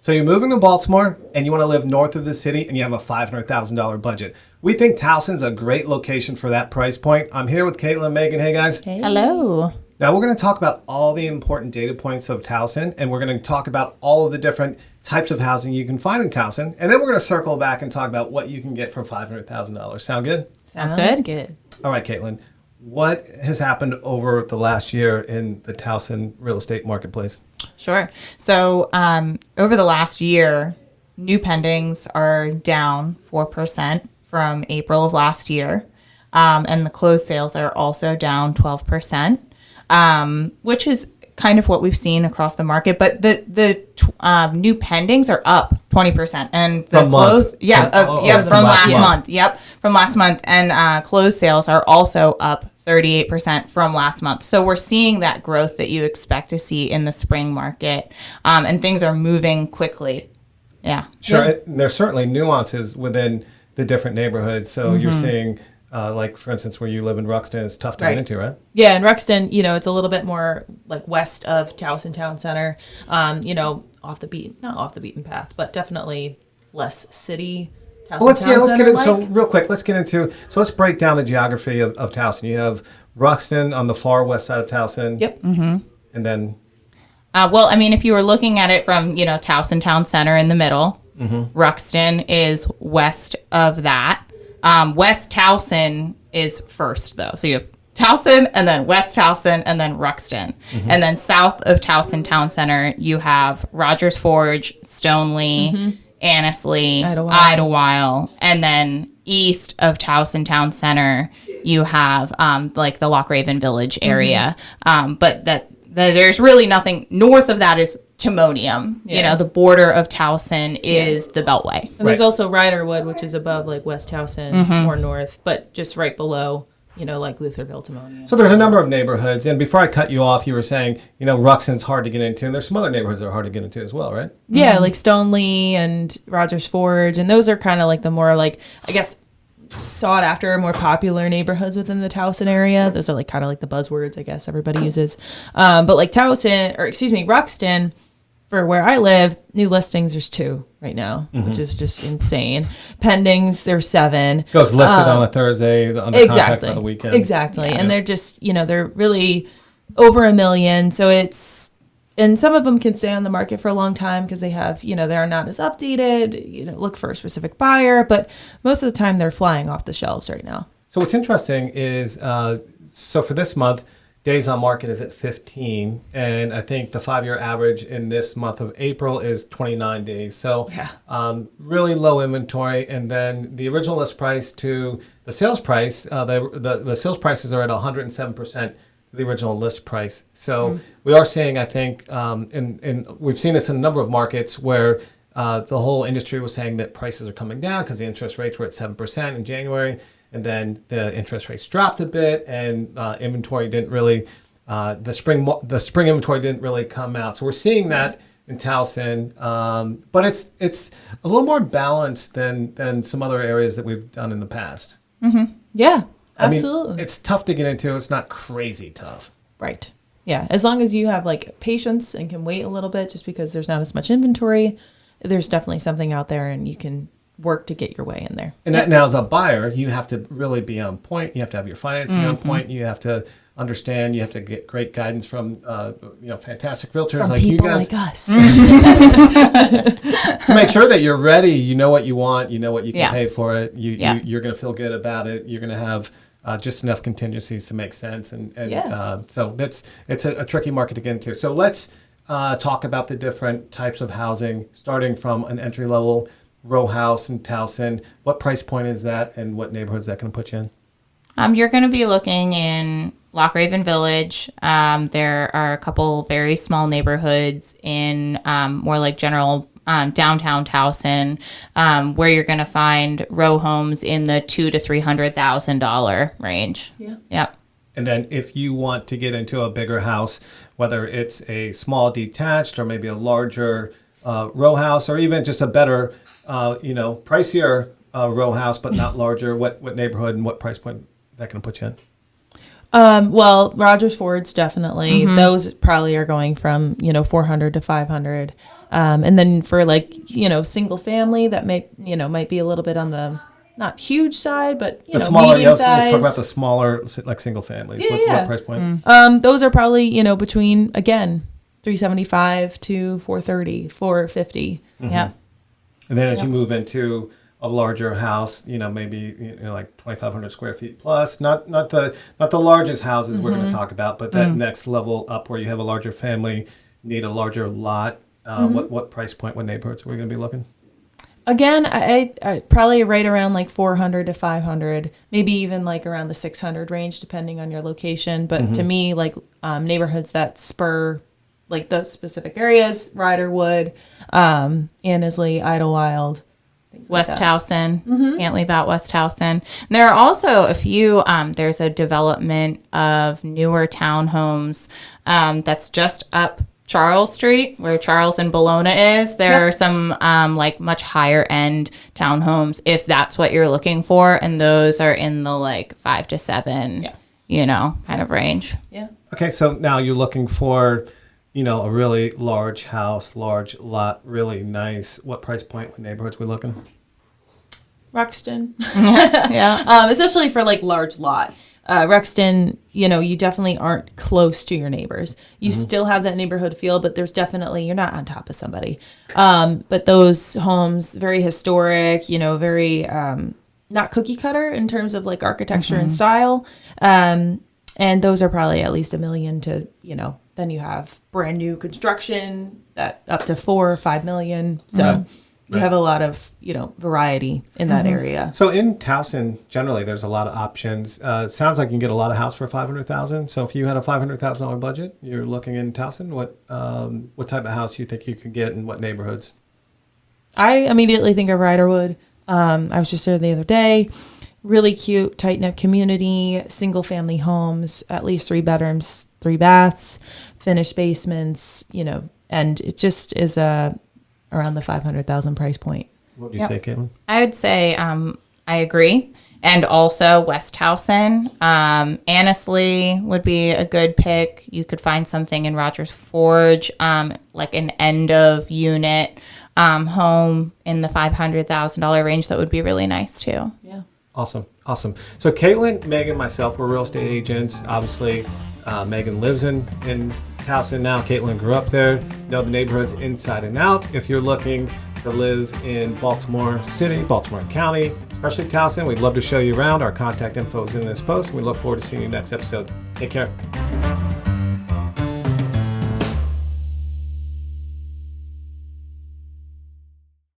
So you're moving to Baltimore and you want to live north of the city and you have a $500,000 budget. We think Towson's a great location for that price point. I'm here with Caitlin and Megan. Hey, guys. Hey. Hello. Now, we're going to talk about all the important data points of Towson, and we're going to talk about all of the different types of housing you can find in Towson. And then we're going to circle back and talk about what you can get for $500,000. Sound good? Sounds good. All right, Caitlin. What has happened over the last year in the Towson real estate marketplace? Sure. So over the last year, new pendings are down 4% from April of last year. And the closed sales are also down 12%, which is kind of what we've seen across the market. But the new pendings are up 20%, and the closed, from last month. Yep, from last month, and closed sales are also up 38% from last month. So we're seeing that growth that you expect to see in the spring market, and things are moving quickly. Yeah, sure. Yeah. There's certainly nuances within the different neighborhoods. So you're seeing. Like, for instance, where you live in Ruxton, it's tough to get into, right? Yeah, in Ruxton, it's a little bit more like west of Towson Town Center, not off the beaten path, but definitely less city. Let's get into, so real quick, let's break down the geography of Towson. You have Ruxton on the far west side of Towson. Yep. Mm-hmm. And then? If you were looking at it from, Towson Town Center in the middle, Ruxton is west of that. West Towson is first, though. So you have Towson, and then West Towson, and then Ruxton. Mm-hmm. And then south of Towson Town Center, you have Rogers Forge, Stoneleigh, Annesley, Idlewild. And then east of Towson Town Center, you have the Loch Raven Village area. But there's really nothing north of that is Timonium. Yeah. The border of Towson is the Beltway. And there's also Riderwood, which is above West Towson, more north, but just right below, Lutherville, Timonium. So there's a number of neighborhoods. And before I cut you off, you were saying, Ruxton's hard to get into. And there's some other neighborhoods that are hard to get into as well, right? Yeah, like Stoneleigh and Rogers Forge. And those are kind of the more sought after, more popular neighborhoods within the Towson area. Those are kind of the buzzwords, I guess, everybody uses. But Ruxton, for where I live, new listings, there's 2 right now, which is just insane. Pendings, there's 7. It goes listed on a Thursday, under contract on the weekend. Exactly. Yeah. And they're just, they're really over $1 million. So and some of them can stay on the market for a long time because they have, they're not as updated, look for a specific buyer, but most of the time they're flying off the shelves right now. So what's interesting is, so for this month, days on market is at 15, and I think the 5-year average in this month of April is 29 days. So really low inventory, and then the original list price to the sales price, the sales prices are at 107% the original list price. So we are seeing, I think, and we've seen this in a number of markets where the whole industry was saying that prices are coming down because the interest rates were at 7% in January. And then the interest rates dropped a bit, and inventory didn't really, the spring inventory didn't really come out. So we're seeing that in Towson, but it's a little more balanced than some other areas that we've done in the past. Mm-hmm. Yeah, absolutely. I mean, it's tough to get into. It's not crazy tough. Right. Yeah, as long as you have patience and can wait a little bit, just because there's not as much inventory, there's definitely something out there, and you can work to get your way in there. And now as a buyer, you have to really be on point. You have to have your financing on point. You have to understand. You have to get great guidance from fantastic realtors from like people you guys. Like us. To make sure that you're ready, you know what you want, you know what you can pay for it. You're going to feel good about it. You're going to have just enough contingencies to make sense. So it's a tricky market to get into. So let's talk about the different types of housing, starting from an entry level row house in Towson. What price point is that, and what neighborhood is that going to put you in? You're going to be looking in Loch Raven Village. There are a couple very small neighborhoods in more general downtown Towson, where you're going to find row homes in the $200,000 to $300,000 range. Yeah. Yep. And then if you want to get into a bigger house, whether it's a small detached or maybe a larger row house, or even just a better, pricier row house, but not larger, what neighborhood and what price point is that going to put you in? Well, Rogers Fords definitely. Those probably are going from 400 to 500. And then for like, single family, that might be a little bit on the not huge side, but the smaller. medium Let's size. talk about the smaller, like single families. What price point? Those are probably between, again, 375 to 430, 450. Yeah. And then as you move into a larger house, maybe like 2,500 square feet plus. Not the largest houses we're going to talk about, but that next level up where you have a larger family, need a larger lot. What price point, what neighborhoods are we going to be looking? Again, I probably right around like 400 to 500, maybe even like around the 600 range, depending on your location. But to me, like neighborhoods that spur like those specific areas, Riderwood, Annesley, Idlewild, West like Towson. Can't leave out West Towson. And there are also a few, there's a development of newer townhomes that's just up Charles Street, where Charles and Bologna is. There are some like much higher end townhomes, if that's what you're looking for. And those are in the like 5 to 7, kind of range. Yeah. Okay, so now you're looking for, a really large house, large lot, really nice. What price point, what neighborhoods we looking? Rexton. Yeah. Especially for like large lot. Rexton, you definitely aren't close to your neighbors. You still have that neighborhood feel, but there's definitely, you're not on top of somebody. But those homes, very historic, very not cookie cutter in terms of like architecture and style. And those are probably at least $1 million to, then you have brand new construction that up to $4 or $5 million. So you have a lot of, variety in that area. So in Towson, generally, there's a lot of options. It sounds like you can get a lot of house for $500,000. So if you had a $500,000 budget, you're looking in Towson. What type of house do you think you could get in what neighborhoods? I immediately think of Riderwood. I was just there the other day. Really cute, tight-knit community, single-family homes, at least 3 bedrooms, 3 baths, finished basements, and it just is around the $500,000 price point. What would you say, Caitlin? I would say I agree. And also West Towson. Annesley would be a good pick. You could find something in Rogers Forge, like an end of unit home in the $500,000 range that would be really nice too. Yeah. Awesome. So Caitlin, Megan, myself, we're real estate agents. Obviously, Megan lives in Towson now. Caitlin grew up there. Know the neighborhoods inside and out. If you're looking to live in Baltimore City, Baltimore County, especially Towson, we'd love to show you around. Our contact info is in this post. We look forward to seeing you next episode. Take care.